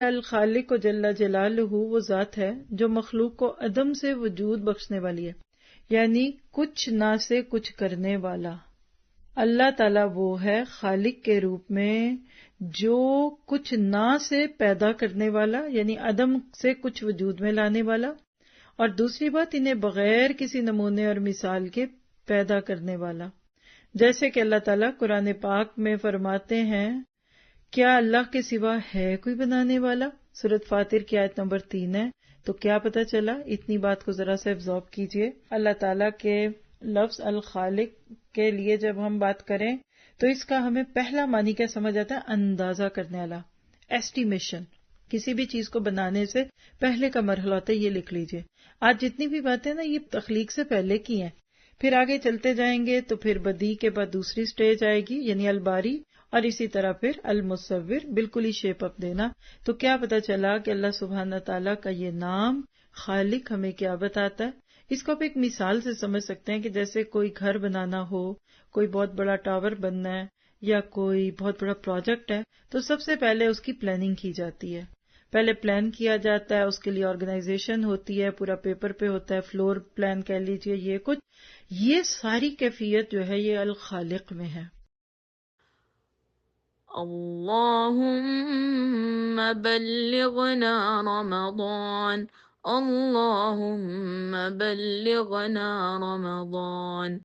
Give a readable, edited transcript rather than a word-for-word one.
الخالق و جل جلالہ وہ ذات ہے جو مخلوق کو عدم سے وجود بخشنے والی ہے، یعنی کچھ نہ سے کچھ کرنے والا۔ اللہ تعالیٰ وہ ہے خالق کے روپ میں جو کچھ نہ سے پیدا کرنے والا، یعنی عدم سے کچھ وجود میں لانے والا، اور دوسری بات انہیں بغیر کسی نمونے اور مثال کے پیدا کرنے والا۔ جیسے کہ اللہ تعالیٰ قرآن پاک میں فرماتے ہیں، کیا اللہ کے سوا ہے کوئی بنانے والا؟ سورۃ فاطر کی آیت نمبر 3 ہے۔ تو کیا پتہ چلا؟ اتنی بات کو ذرا سے ابزارو کیجئے۔ اللہ تعالیٰ کے لفظ الخالق کے لیے جب ہم بات کریں تو اس کا ہمیں پہلا معنی کیا سمجھ آتا ہے؟ اندازہ کرنے والا، ایسٹیمیشن۔ کسی بھی چیز کو بنانے سے پہلے کا مرحلہ ہوتا ہے، یہ لکھ لیجئے۔ آج جتنی بھی باتیں نا یہ تخلیق سے پہلے کی ہیں، پھر آگے چلتے جائیں گے تو پھر بدیع کے بعد دوسری سٹیج آئے گی یعنی الباری، اور اسی طرح پھر المصور، بالکل ہی شیپ اپ دینا۔ تو کیا پتہ چلا کہ اللہ سبحانہ تعالیٰ کا یہ نام خالق ہمیں کیا بتاتا ہے؟ اس کو آپ ایک مثال سے سمجھ سکتے ہیں کہ جیسے کوئی گھر بنانا ہو، کوئی بہت بڑا ٹاور بننا ہے یا کوئی بہت بڑا پروجیکٹ ہے، تو سب سے پہلے اس کی پلاننگ کی جاتی ہے۔ پہلے پلان کیا جاتا ہے، اس کے لیے آرگنائزیشن ہوتی ہے، پورا پیپر پہ ہوتا ہے، فلور پلان کہہ لیجئے، یہ کچھ، یہ ساری کیفیت جو ہے یہ الخالق میں ہے۔ اللهم بلغنا رمضان، اللهم بلغنا رمضان۔